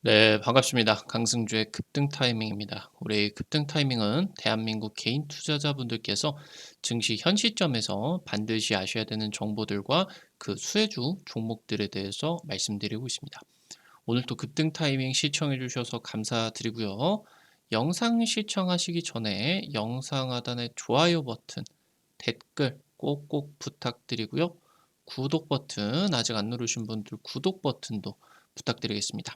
네, 반갑습니다. 강승주의 급등 타이밍입니다. 우리 급등 타이밍은 대한민국 개인 투자자분들께서 증시 현 시점에서 반드시 아셔야 되는 정보들과 그 수혜주 종목들에 대해서 말씀드리고 있습니다. 오늘도 급등 타이밍 시청해 주셔서 감사드리고요. 영상 시청하시기 전에 영상 하단에 좋아요 버튼, 댓글 꼭꼭 부탁드리고요. 구독 버튼 아직 안 누르신 분들 구독 버튼도 부탁드리겠습니다.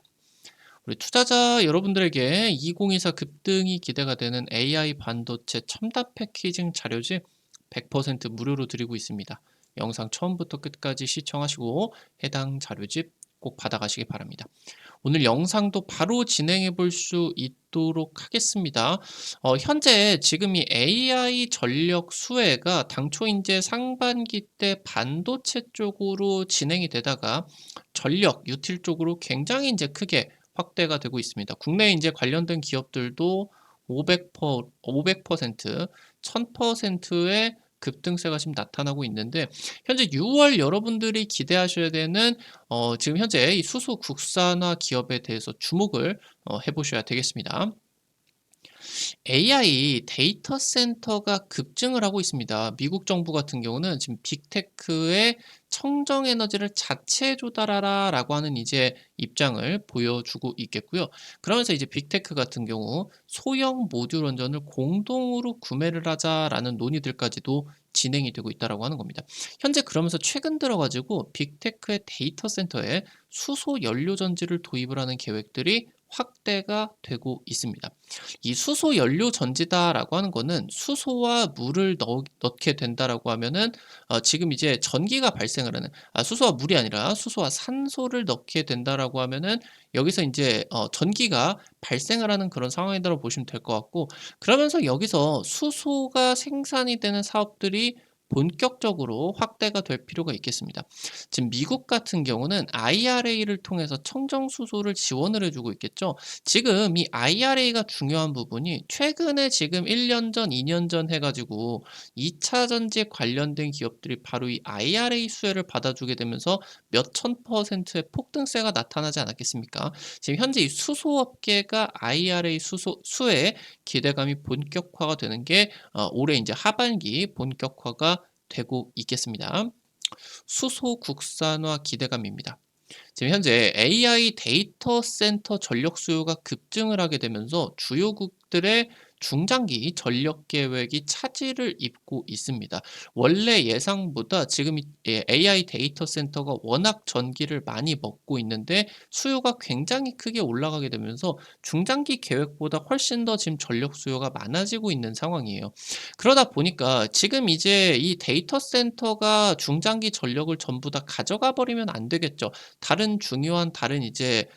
우리 투자자 여러분들에게 2024 급등이 기대가 되는 AI 반도체 첨단 패키징 자료집 100% 무료로 드리고 있습니다. 영상 처음부터 끝까지 시청하시고 해당 자료집 꼭 받아가시기 바랍니다. 오늘 영상도 바로 진행해 볼 수 있도록 하겠습니다. 현재 지금 이 AI 전력 수혜가 당초 이제 상반기 때 반도체 쪽으로 진행이 되다가 전력, 유틸 쪽으로 굉장히 이제 크게 확대가 되고 있습니다. 국내 이제 관련된 기업들도 500%, 1000%의 급등세가 지금 나타나고 있는데 현재 6월 여러분들이 기대하셔야 되는 지금 현재 이 수소 국산화 기업에 대해서 주목을 해보셔야 되겠습니다. AI 데이터 센터가 급증을 하고 있습니다. 미국 정부 같은 경우는 지금 빅테크의 청정 에너지를 자체 조달하라 라고 하는 이제 입장을 보여주고 있겠고요. 그러면서 이제 빅테크 같은 경우 소형 모듈 원전을 공동으로 구매를 하자라는 논의들까지도 진행이 되고 있다라고 하는 겁니다. 현재 그러면서 최근 들어가지고 빅테크의 데이터 센터에 수소 연료 전지를 도입을 하는 계획들이 확대가 되고 있습니다. 이 수소 연료 전지다라고 하는 거는 수소와 물을 넣게 된다라고 하면은 지금 이제 전기가 발생을 하는 수소와 물이 아니라 수소와 산소를 넣게 된다라고 하면은 여기서 이제 전기가 발생을 하는 그런 상황이라고 보시면 될 것 같고 그러면서 여기서 수소가 생산이 되는 사업들이 본격적으로 확대가 될 필요가 있겠습니다. 지금 미국 같은 경우는 IRA를 통해서 청정 수소를 지원을 해주고 있겠죠. 지금 이 IRA가 중요한 부분이 최근에 지금 1년 전, 2년 전 해가지고 2차 전지 관련된 기업들이 바로 이 IRA 수혜를 받아주게 되면서 몇천 %의 폭등세가 나타나지 않았겠습니까? 지금 현재 이 수소업계가 IRA 수혜에 기대감이 본격화가 되는 게 올해 이제 하반기 본격화가 되고 있겠습니다. 수소 국산화 기대감입니다. 지금 현재 AI 데이터 센터 전력 수요가 급증을 하게 되면서 주요국들의 중장기 전력 계획이 차질을 빚고 있습니다. 원래 예상보다 지금 AI 데이터 센터가 워낙 전기를 많이 먹고 있는데 수요가 굉장히 크게 올라가게 되면서 중장기 계획보다 훨씬 더 지금 전력 수요가 많아지고 있는 상황이에요. 그러다 보니까 지금 이제 이 데이터 센터가 중장기 전력을 전부 다 가져가 버리면 안 되겠죠. 다른 이제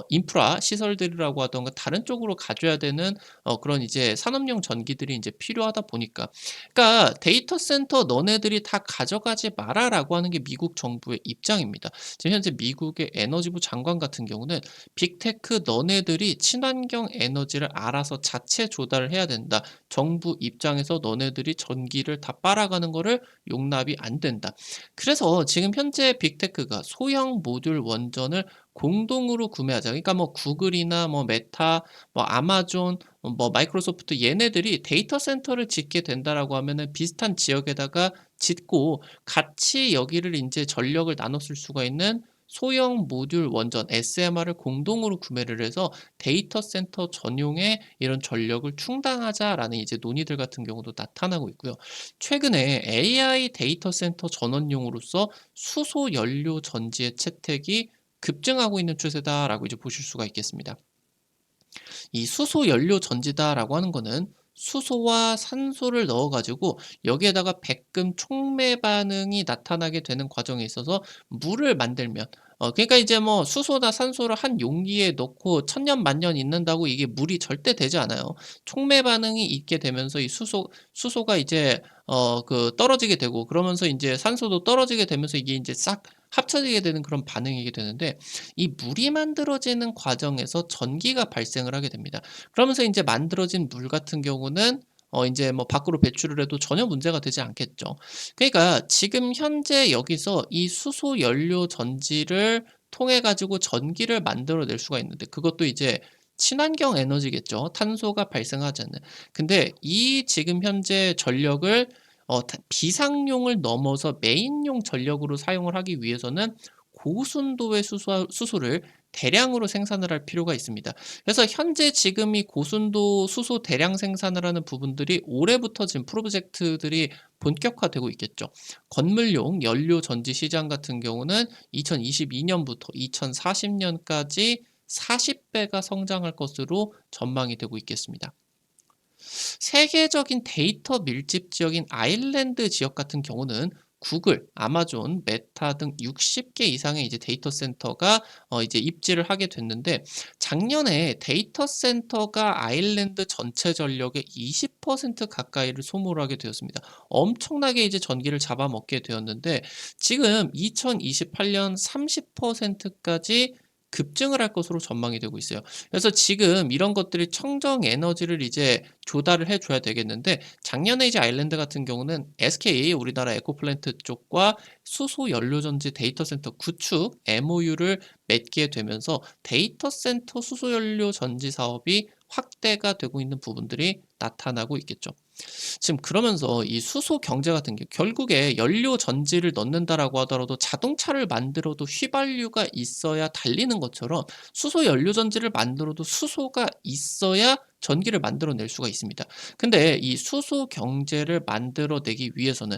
인프라 시설들이라고 하던가 다른 쪽으로 가져야 되는 그런 이제 산업용 전기들이 이제 필요하다 보니까 그러니까 "데이터 센터 너네들이 다 가져가지 마라."라고 하는 게 미국 정부의 입장입니다. 지금 현재 미국의 에너지부 장관 같은 경우는 "빅테크 너네들이 친환경 에너지를 알아서 자체 조달을 해야 된다. 정부 입장에서 너네들이 전기를 다 빨아가는 거를 용납이 안 된다." 그래서 지금 현재 빅테크가 소형 모듈 원전을 공동으로 구매하자. 그러니까 뭐 구글이나 뭐 메타, 뭐 아마존, 뭐 마이크로소프트 얘네들이 데이터 센터를 짓게 된다라고 하면은 비슷한 지역에다가 짓고 같이 여기를 인제 전력을 나눠 쓸 수가 있는 소형 모듈 원전 SMR을 공동으로 구매를 해서 데이터 센터 전용의 이런 전력을 충당하자라는 이제 논의들 같은 경우도 나타나고 있고요. 최근에 AI 데이터 센터 전원용으로서 수소 연료 전지의 채택이 급증하고 있는 추세다라고 이제 보실 수가 있겠습니다. 이 수소 연료 전지다라고 하는 거는 수소와 산소를 넣어 가지고 여기에다가 백금 촉매 반응이 나타나게 되는 과정에 있어서 물을 만들면 그러니까 이제 뭐 수소나 산소를 한 용기에 넣고 천년 만년 있는다고 이게 물이 절대 되지 않아요. 촉매 반응이 있게 되면서 이 수소가 이제 떨어지게 되고 그러면서 인제 산소도 떨어지게 되면서 이게 인제 싹 합쳐지게 되는 그런 반응이게 되는데 이 물이 만들어지는 과정에서 전기가 발생을 하게 됩니다. 그러면서 인제 만들어진 물 같은 경우는 인제 뭐 밖으로 배출을 해도 전혀 문제가 되지 않겠죠. 그러니까 지금 현재 여기서 이 수소 연료 전지를 통해 가지고 전기를 만들어낼 수가 있는데 그것도 이제 친환경 에너지겠죠. 탄소가 발생하지 않는. 근데 이 지금 현재 전력을 비상용을 넘어서 메인용 전력으로 사용을 하기 위해서는 고순도의 수소를 대량으로 생산을 할 필요가 있습니다. 그래서 현재 지금 이 고순도 수소 대량 생산을 하는 부분들이 올해부터 지금 프로젝트들이 본격화되고 있겠죠. 건물용 연료 전지 시장 같은 경우는 2022년부터 2040년까지 40배가 성장할 것으로 전망이 되고 있겠습니다. 세계적인 데이터 밀집 지역인 아일랜드 지역 같은 경우는 구글, 아마존, 메타 등 60개 이상의 이제 데이터 센터가 이제 입지를 하게 됐는데 작년에 데이터 센터가 아일랜드 전체 전력의 20% 가까이를 소모를 하게 되었습니다. 엄청나게 이제 전기를 잡아먹게 되었는데 지금 2028년 30%까지 급증을 할 것으로 전망이 되고 있어요. 그래서 지금 이런 것들이 청정 에너지를 이제 조달을 해 줘야 되겠는데 작년에 이제 아일랜드 같은 경우는 SK 우리나라 에코플랜트 쪽과 수소 연료전지 데이터 센터 구축 MOU를 맺게 되면서 데이터 센터 수소 연료 전지 사업이 확대가 되고 있는 부분들이 나타나고 있겠죠. 지금 그러면서 이 수소 경제 같은 게 결국에 연료 전지를 넣는다라고 하더라도 자동차를 만들어도 휘발유가 있어야 달리는 것처럼 수소 연료 전지를 만들어도 수소가 있어야 전기를 만들어낼 수가 있습니다. 근데 이 수소 경제를 만들어내기 위해서는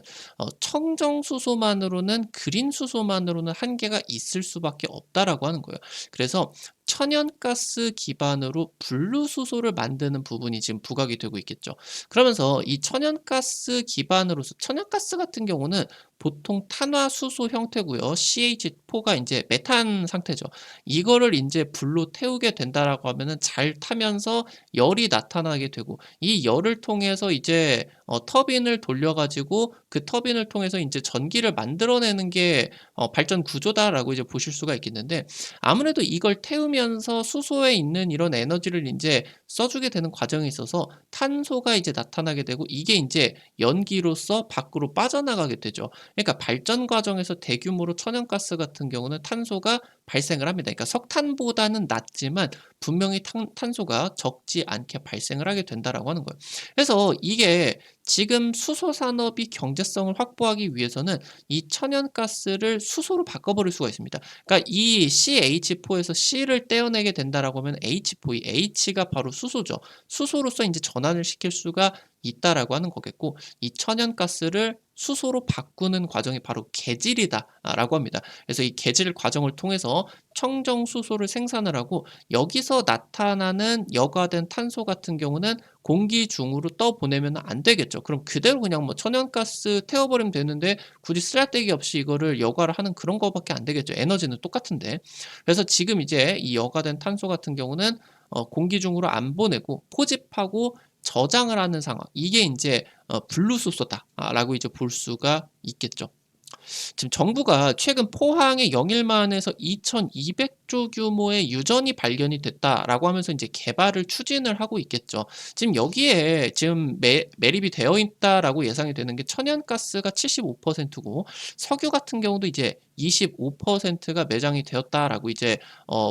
청정 수소만으로는 그린 수소만으로는 한계가 있을 수밖에 없다라고 하는 거예요. 그래서 천연가스 기반으로 블루 수소를 만드는 부분이 지금 부각이 되고 있겠죠. 그러면서 이 천연가스 기반으로서 천연가스 같은 경우는 보통 탄화수소 형태고요. CH4가 이제 메탄 상태죠. 이거를 이제 불로 태우게 된다라고 하면은 잘 타면서 열이 나타나게 되고 이 열을 통해서 이제 터빈을 돌려 가지고 그 터빈을 통해서 이제 전기를 만들어내는 게 발전 구조다라고 이제 보실 수가 있겠는데 아무래도 이걸 태우면서 수소에 있는 이런 에너지를 인제 써주게 되는 과정에 있어서 탄소가 이제 나타나게 되고 이게 인제 연기로서 밖으로 빠져나가게 되죠. 그러니까 발전 과정에서 대규모로 천연가스 같은 경우는 탄소가 발생을 합니다. 그러니까 석탄보다는 낮지만 분명히 탄소가 적지 않게 발생을 하게 된다라고 하는 거예요. 그래서 이게 지금 수소 산업이 경제성을 확보하기 위해서는 이 천연가스를 수소로 바꿔버릴 수가 있습니다. 그러니까 이 CH4에서 C를 떼어내게 된다라고 하면 H4, 이 H가 바로 수소죠. 수소로서 인제 전환을 시킬 수가 있다라고 하는 거겠고 이 천연가스를 수소로 바꾸는 과정이 바로 개질이다라고 합니다. 그래서 이 개질 과정을 통해서 청정 수소를 생산을 하고 여기서 나타나는 여과된 탄소 같은 경우는 공기 중으로 떠보내면 안 되겠죠. 그럼 그대로 그냥 뭐 천연가스 태워버리면 되는데 굳이 쓰잘데기 없이 이거를 여과를 하는 그런 거밖에 안 되겠죠. 에너지는 똑같은데. 그래서 지금 이제 이 여과된 탄소 같은 경우는 공기 중으로 안 보내고 포집하고 저장을 하는 상황. 이게 인제 분류수소다라고 이제 볼 수가 있겠죠. 지금 정부가 최근 포항의 영일만에서 2,200조 규모의 유전이 발견이 됐다라고 하면서 이제 개발을 추진을 하고 있겠죠. 지금 여기에 지금 매립이 되어 있다라고 예상이 되는 게 천연가스가 75%고 석유 같은 경우도 이제 25%가 매장이 되었다라고 이제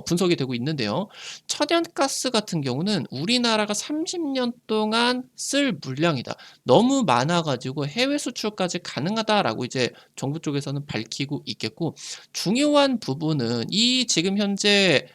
분석이 되고 있는데요. 천연가스 같은 경우는 우리나라가 30년 동안 쓸 물량이다. 너무 많아 가지고 해외 수출까지 가능하다라고 이제 정부 쪽에서는 밝히고 있겠고 중요한 부분은 이 지금 현재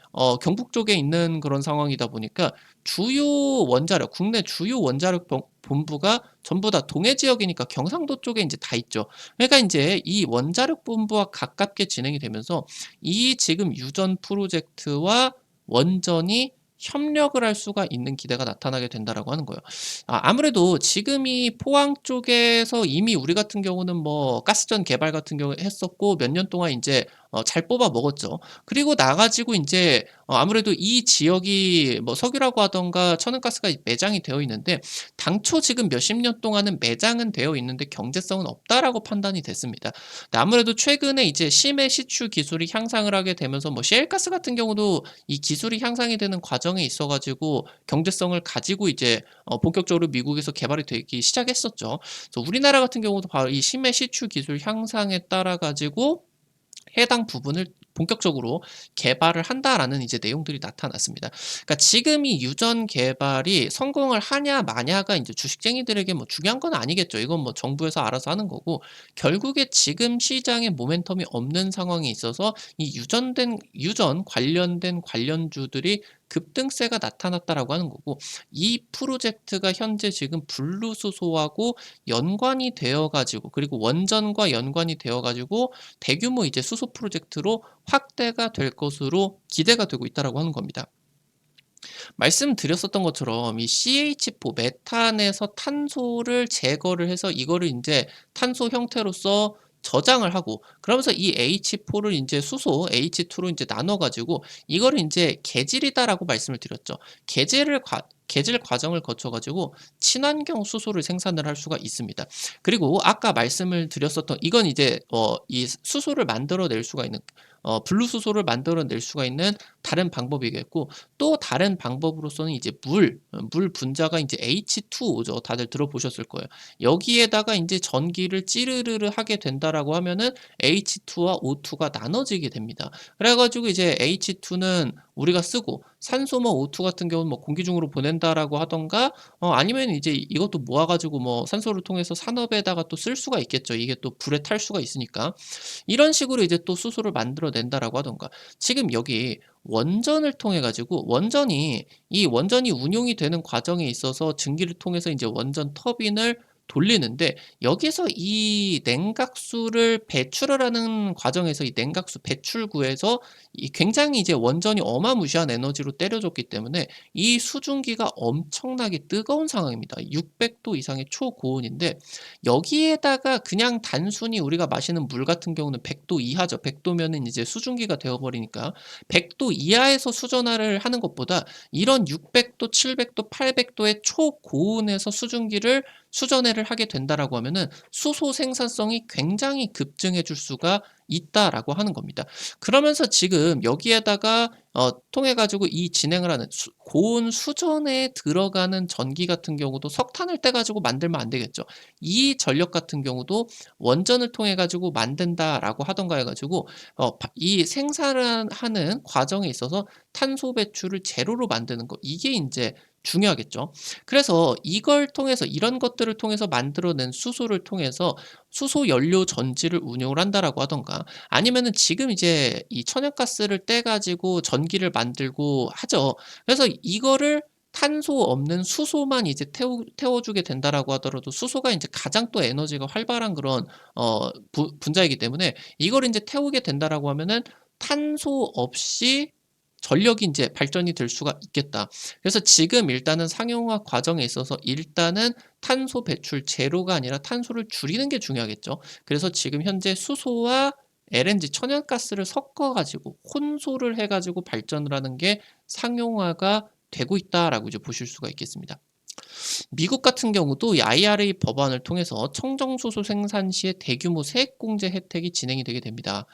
경북 쪽에 있는 그런 상황이다 보니까 주요 원자력 국내 주요 원자력 본부가 전부 다 동해 지역이니까 경상도 쪽에 인제 다 있죠. 그러니까 인제 이 원자력 본부와 가깝게 진행이 되면서 이 지금 유전 프로젝트와 원전이 협력을 할 수가 있는 기대가 나타나게 된다라고 하는 거예요. 아무래도 지금이 포항 쪽에서 이미 우리 같은 경우는 뭐 가스전 개발 같은 경우에 했었고 몇 년 동안 인제 잘 뽑아 먹었죠. 그리고 나 가지고 인제 아무래도 이 지역이 뭐 석유라고 하던가 천연가스가 매장이 되어 있는데 당초 지금 몇십 년 동안은 매장은 되어 있는데 경제성은 없다라고 판단이 됐습니다. 근데 아무래도 최근에 이제 심해 시추 기술이 향상을 하게 되면서 뭐 셰일가스 같은 경우도 이 기술이 향상이 되는 과정에 있어 가지고 경제성을 가지고 이제 본격적으로 미국에서 개발이 되기 시작했었죠. 그래서 우리나라 같은 경우도 바로 이 심해 시추 기술 향상에 따라 가지고 해당 부분을 본격적으로 개발을 한다라는 이제 내용들이 나타났습니다. 그러니까 지금 이 유전 개발이 성공을 하냐 마냐가 인제 주식쟁이들에게 뭐 중요한 건 아니겠죠. 이건 뭐 정부에서 알아서 하는 거고, 결국에 지금 시장에 모멘텀이 없는 상황에 있어서 이 유전 관련된 관련주들이 급등세가 나타났다라고 하는 거고, 이 프로젝트가 현재 지금 분루수소하고 연관이 되어 가지고, 그리고 원전과 연관이 되어 가지고 대규모 이제 수소 프로젝트로 확대가 될 것으로 기대가 되고 있다라고 하는 겁니다. 말씀드렸었던 것처럼 이 CH4 메탄에서 탄소를 제거를 해서 이거를 인제 탄소 형태로서 저장을 하고, 그러면서 이 H4를 인제 수소 H2로 인제 나눠 가지고 이거를 인제 개질이다라고 말씀을 드렸죠. 개질 과정을 거쳐 가지고 친환경 수소를 생산을 할 수가 있습니다. 그리고 아까 말씀을 드렸었던 이건 이제 이 수소를 만들어 낼 수가 있는, 분리수소를 만들어 낼 수가 있는 다른 방법이겠고, 또 다른 방법으로서는 이제 물 분자가 이제 H2O죠. 다들 들어보셨을 거예요. 여기에다가 인제 전기를 찌르르르 하게 된다라고 하면은 H2와 O2가 나눠지게 됩니다. 그래 가지고 이제 H2는 우리가 쓰고, 산소 뭐 O2 같은 경우는 뭐 공기 중으로 보낸다라고 하던가, 아니면 이제 이것도 모아 가지고 뭐 산소를 통해서 산업에다가 또 쓸 수가 있겠죠. 이게 또 불에 탈 수가 있으니까. 이런 식으로 이제 또 수소를 만들어 낸다라고 하던가. 지금 여기 원전을 통해 가지고 원전이 운용이 되는 과정에 있어서 증기를 통해서 인제 원전 터빈을 돌리는데, 여기서 이 냉각수를 배출을 하는 과정에서 이 냉각수 배출구에서 이 굉장히 이제 원전이 어마무시한 에너지로 때려줬기 때문에 이 수증기가 엄청나게 뜨거운 상황입니다. 600도 이상의 초고온인데, 여기에다가 그냥 단순히 우리가 마시는 물 같은 경우는 100도 이하죠. 100 도면은 이제 수증기가 되어 버리니까 100도 이하에서 수전화를 하는 것보다 이런 600 도, 700 도, 800 도의 초고온에서 수증기를 수전해를 하게 된다라고 하면은 수소 생산성이 굉장히 급증해 줄 수가 있다라고 하는 겁니다. 그러면서 지금 여기에다가 통해 가지고 이 진행을 하는 고온 수전에 들어가는 전기 같은 경우도 석탄을 떼 가지고 만들면 안 되겠죠. 이 전력 같은 경우도 원전을 통해 가지고 만든다라고 하던가 해 가지고 이 생산을 하는 과정에 있어서 탄소 배출을 제로로 만드는 거, 이게 인제 중요하겠죠. 그래서 이걸 통해서, 이런 것들을 통해서 만들어낸 수소를 통해서 수소 연료 전지를 운용을 한다라고 하던가, 아니면은 지금 이제 이 천연가스를 떼 가지고 전기를 만들고 하죠. 그래서 이거를 탄소 없는 수소만 이제 태워 주게 된다라고 하더라도, 수소가 인제 가장 또 에너지가 활발한 그런 분자이기 때문에 이거를 인제 태우게 된다라고 하면은 탄소 없이 전력이 인제 발전이 될 수가 있겠다. 그래서 지금 일단은 상용화 과정에 있어서 일단은 탄소 배출 제로가 아니라 탄소를 줄이는 게 중요하겠죠. 그래서 지금 현재 수소와 LNG 천연가스를 섞어 가지고 혼소를 해 가지고 발전을 하는 게 상용화가 되고 있다라고 이제 보실 수가 있겠습니다. 미국 같은 경우도 이 IRA 법안을 통해서 청정수소 생산 시에 대규모 세액공제 혜택이 진행이 되게 됩니다.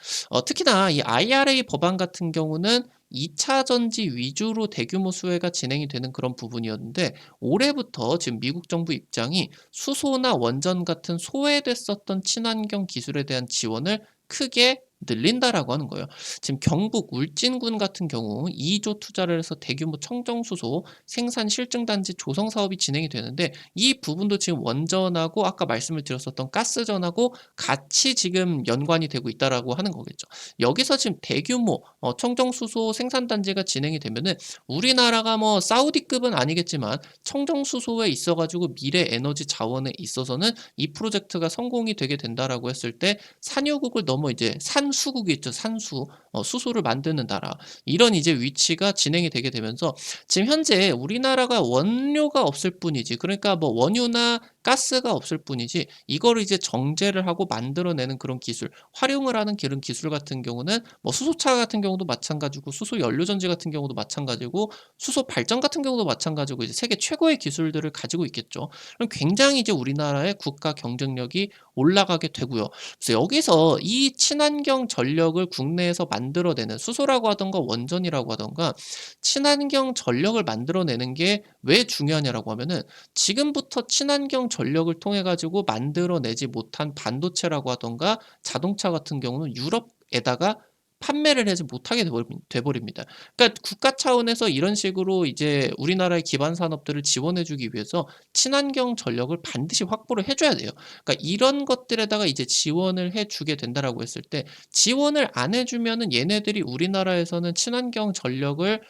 특히나 이 IRA 법안 같은 경우는 2차 전지 위주로 대규모 수혜가 진행이 되는 그런 부분이었는데, 올해부터 지금 미국 정부 입장이 수소나 원전 같은 소외됐었던 친환경 기술에 대한 지원을 크게 늘린다라고 하는 거예요. 지금 경북 울진군 같은 경우 2조 투자를 해서 대규모 청정수소 생산 실증단지 조성 사업이 진행이 되는데, 이 부분도 지금 원전하고 아까 말씀을 드렸었던 가스전하고 같이 지금 연관이 되고 있다라고 하는 거겠죠. 여기서 지금 대규모 청정수소 생산단지가 진행이 되면은, 우리나라가 뭐 사우디급은 아니겠지만 청정수소에 있어 가지고 미래 에너지 자원에 있어서는 이 프로젝트가 성공이 되게 된다라고 했을 때 산유국을 넘어 이제 산수국이 있죠. 산수. 수소를 만드는 나라. 이런 이제 위치가 진행이 되게 되면서, 지금 현재 우리나라가 원료가 없을 뿐이지, 그러니까 뭐 원유나 가스가 없을 뿐이지, 이거를 이제 정제를 하고 만들어내는 그런 기술, 활용을 하는 그런 기술 같은 경우는 뭐 수소차 같은 경우도 마찬가지고, 수소 연료 전지 같은 경우도 마찬가지고, 수소 발전 같은 경우도 마찬가지고, 이제 세계 최고의 기술들을 가지고 있겠죠. 그럼 굉장히 이제 우리나라의 국가 경쟁력이 올라가게 되고요. 그래서 여기서 이 친환경 전력을 국내에서 만들어내는, 수소라고 하던가 원전이라고 하던가 친환경 전력을 만들어내는 게 왜 중요하냐라고 하면은, 지금부터 친환경 전력을 통해 가지고 만들어내지 못한 반도체라고 하던가 자동차 같은 경우는 유럽에다가 판매를 하지 못하게 돼 버립니다. 그러니까 국가 차원에서 이런 식으로 이제 우리나라의 기반 산업들을 지원해 주기 위해서 친환경 전력을 반드시 확보를 해 줘야 돼요. 그러니까 이런 것들에다가 이제 지원을 해 주게 된다라고 했을 때 지원을 안 해 주면은 얘네들이 우리나라에서는 친환경 전력을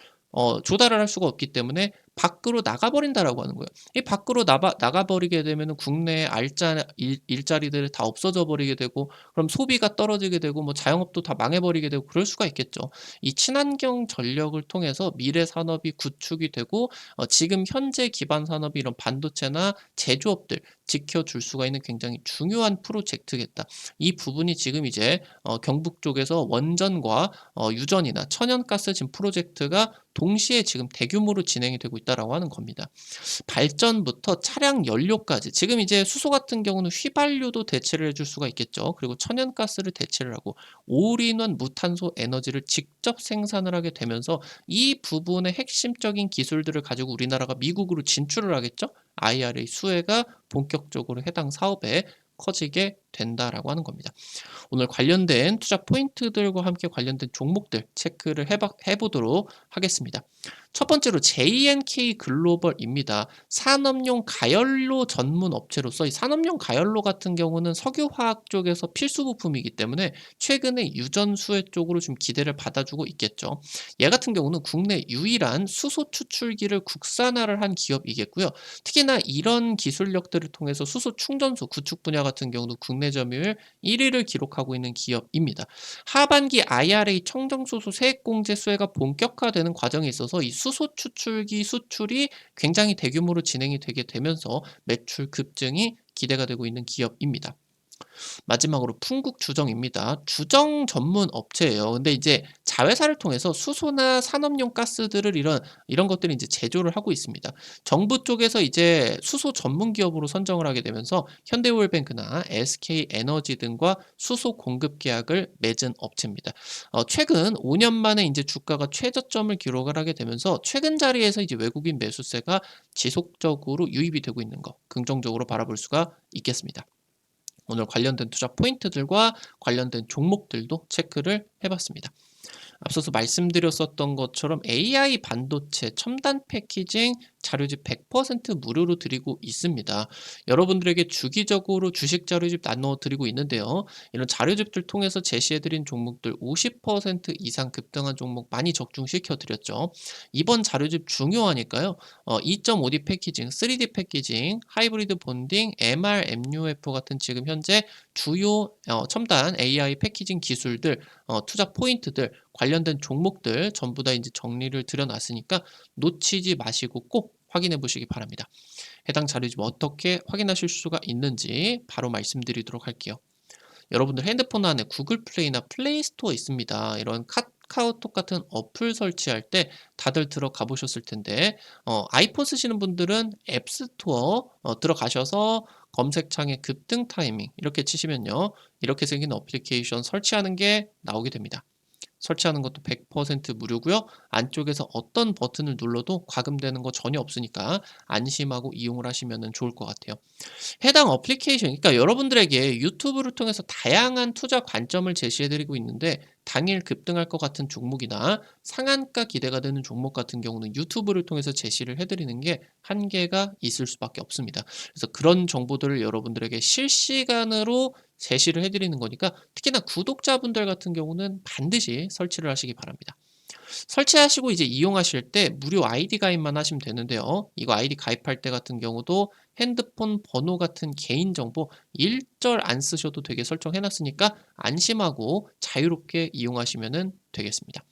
조달을 할 수가 없기 때문에 밖으로 나가 버린다라고 하는 거예요. 이 밖으로 나가 버리게 되면은 국내에 일자리들이 다 없어져 버리게 되고 그럼 소비가 떨어지게 되고 뭐 자영업도 다 망해 버리게 되고 그럴 수가 있겠죠. 이 친환경 전력을 통해서 미래 산업이 구축이 되고 지금 현재 기반 산업이 이런 반도체나 제조업들 지켜줄 수가 있는 굉장히 중요한 프로젝트겠다. 이 부분이 지금 이제 경북 쪽에서 원전과 유전이나 천연가스 지금 프로젝트가 동시에 지금 대규모로 진행이 되고 있다라고 하는 겁니다. 발전부터 차량 연료까지 지금 이제 수소 같은 경우는 휘발유도 대체를 해줄 수가 있겠죠. 그리고 천연가스를 대체를 하고 올인원 무탄소 에너지를 직접 생산을 하게 되면서 이 부분의 핵심적인 기술들을 가지고 우리나라가 미국으로 진출을 하겠죠. IRA 수혜가 본격적으로 해당 사업에 커지게 된다라고 하는 겁니다. 오늘 관련된 투자 포인트들과 함께 관련된 종목들 체크를 해보도록 하겠습니다. 첫 번째로 JNK 글로벌입니다. 산업용 가열로 전문 업체로서 이 산업용 가열로 같은 경우는 석유화학 쪽에서 필수 부품이기 때문에 최근에 유전 수혜 쪽으로 좀 기대를 받아주고 있겠죠. 얘 같은 경우는 국내 유일한 수소 추출기를 국산화를 한 기업이겠고요. 특히나 이런 기술력들을 통해서 수소 충전소 구축 분야 같은 경우도 국내 점유율 1위를 기록하고 있는 기업입니다. 하반기 IRA 청정수소 세액공제 수혜가 본격화되는 과정에 있어서 이 수소 추출기 수출이 굉장히 대규모로 진행이 되게 되면서 매출 급증이 기대가 되고 있는 기업입니다. 마지막으로 풍국주정입니다. 주정 전문 업체예요. 근데 이제 자회사를 통해서 수소나 산업용 가스들을 이런 것들을 이제 제조를 하고 있습니다. 정부 쪽에서 이제 수소 전문 기업으로 선정을 하게 되면서 현대오일뱅크나 SK에너지 등과 수소 공급 계약을 맺은 업체입니다. 최근 5년 만에 이제 주가가 최저점을 기록을 하게 되면서 최근 자리에서 이제 외국인 매수세가 지속적으로 유입이 되고 있는 거 긍정적으로 바라볼 수가 있겠습니다. 오늘 관련된 투자 포인트들과 관련된 종목들도 체크를 해봤습니다. 앞서서 말씀드렸었던 것처럼 AI 반도체 첨단 패키징 자료집 100% 무료로 드리고 있습니다. 여러분들에게 주기적으로 주식 자료집 나눠드리고 있는데요. 이런 자료집들 통해서 제시해드린 종목들 50% 이상 급등한 종목 많이 적중시켜 드렸죠. 이번 자료집 중요하니까요. 2.5D 패키징, 3D 패키징, 하이브리드 본딩, MR, MUF 같은 지금 현재 주요 첨단 AI 패키징 기술들, 투자 포인트들, 관련된 종목들 전부 다 이제 정리를 드려놨으니까 놓치지 마시고 꼭 확인해 보시기 바랍니다. 해당 자료집 어떻게 확인하실 수가 있는지 바로 말씀드리도록 할게요. 여러분들 핸드폰 안에 구글 플레이나 플레이 스토어 있습니다. 이런 카카오톡 같은 어플 설치할 때 다들 들어가 보셨을 텐데 아이폰 쓰시는 분들은 앱스토어 들어가셔서 검색창에 급등 타이밍 이렇게 치시면요. 이렇게 생긴 어플리케이션 설치하는 게 나오게 됩니다. 설치하는 것도 100% 무료고요. 안쪽에서 어떤 버튼을 눌러도 과금되는 거 전혀 없으니까 안심하고 이용을 하시면 좋을 것 같아요. 해당 어플리케이션, 그러니까 여러분들에게 유튜브를 통해서 다양한 투자 관점을 제시해드리고 있는데 당일 급등할 것 같은 종목이나 상한가 기대가 되는 종목 같은 경우는 유튜브를 통해서 제시를 해드리는 게 한계가 있을 수밖에 없습니다. 그래서 그런 정보들을 여러분들에게 실시간으로 제시를 해드리는 거니까 특히나 구독자분들 같은 경우는 반드시 설치를 하시기 바랍니다. 설치하시고 이제 이용하실 때 무료 아이디 가입만 하시면 되는데요. 이거 아이디 가입할 때 같은 경우도 핸드폰 번호 같은 개인정보 일절 안 쓰셔도 되게 설정해 놨으니까 안심하고 자유롭게 이용하시면 되겠습니다.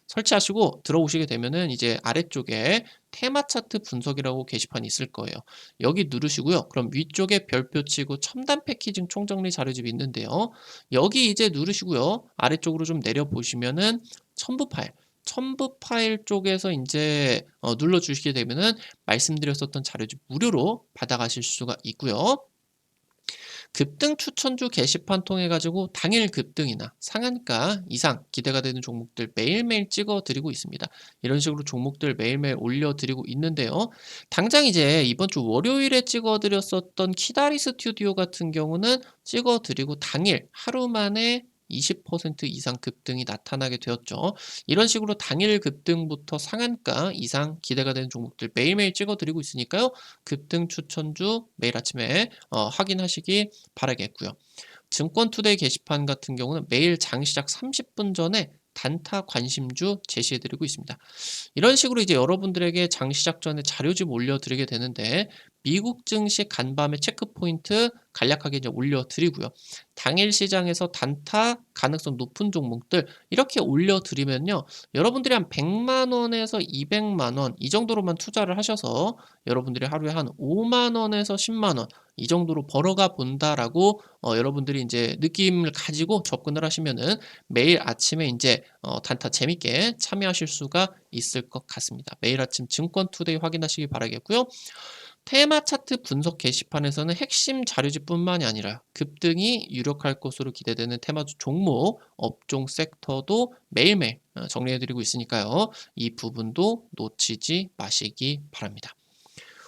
설치하시고 들어오시게 되면은 이제 아래쪽에 테마 차트 분석이라고 게시판이 있을 거예요. 여기 누르시고요. 그럼 위쪽에 별표 치고 첨단 패키징 총정리 자료집이 있는데요. 여기 이제 누르시고요. 아래쪽으로 좀 내려 보시면은 첨부 파일 쪽에서 이제 눌러 주시게 되면은 말씀드렸었던 자료집 무료로 받아가실 수가 있고요. 급등 추천주 게시판 통해 가지고 당일 급등이나 상한가 이상 기대가 되는 종목들 매일매일 찍어 드리고 있습니다. 이런 식으로 종목들 매일매일 올려 드리고 있는데요. 당장 이제 이번 주 월요일에 찍어 드렸었던 키다리 스튜디오 같은 경우는 찍어 드리고 당일 하루 만에 20% 이상 급등이 나타나게 되었죠. 이런 식으로 당일 급등부터 상한가 이상 기대가 되는 종목들 매일매일 찍어드리고 있으니까요. 급등 추천주 매일 아침에 확인하시기 바라겠고요. 증권투데이 게시판 같은 경우는 매일 장시작 30분 전에 단타 관심주 제시해드리고 있습니다. 이런 식으로 이제 여러분들에게 장 시작 전에 자료집 올려드리게 되는데 미국 증시 간밤에 체크포인트 간략하게 이제 올려드리고요. 당일 시장에서 단타 가능성 높은 종목들 이렇게 올려드리면요. 여러분들이 한 100만 원에서 200만 원 이 정도로만 투자를 하셔서 여러분들이 하루에 한 5만 원에서 10만 원 이 정도로 벌어가 본다라고 여러분들이 이제 느낌을 가지고 접근을 하시면은 매일 아침에 이제 단타 재밌게 참여하실 수가 있을 것 같습니다. 매일 아침 증권투데이 확인하시기 바라겠고요. 테마 차트 분석 게시판에서는 핵심 자료집뿐만이 아니라 급등이 유력할 것으로 기대되는 테마주 종목, 업종 섹터도 매일매일 정리해드리고 있으니까요. 이 부분도 놓치지 마시기 바랍니다.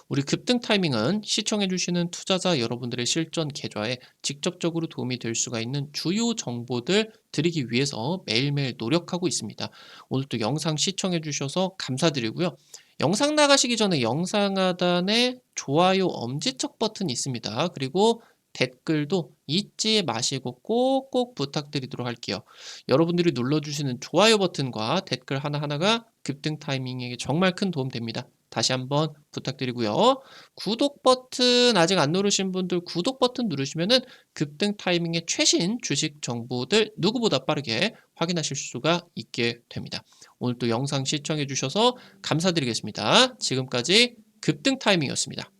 우리 급등 타이밍은 시청해주시는 투자자 여러분들의 실전 계좌에 직접적으로 도움이 될 수가 있는 주요 정보들 드리기 위해서 매일매일 노력하고 있습니다. 오늘도 영상 시청해주셔서 감사드리고요. 영상 나가시기 전에 영상 하단에 좋아요 엄지척 버튼이 있습니다. 그리고 댓글도 잊지 마시고 꼭꼭 부탁드리도록 할게요. 여러분들이 눌러주시는 좋아요 버튼과 댓글 하나하나가 급등 타이밍에 정말 큰 도움 됩니다. 다시 한번 부탁드리고요. 구독 버튼 아직 안 누르신 분들 구독 버튼 누르시면은 급등 타이밍의 최신 주식 정보들 누구보다 빠르게 확인하실 수가 있게 됩니다. 오늘도 영상 시청해 주셔서 감사드리겠습니다. 지금까지 급등 타이밍이었습니다.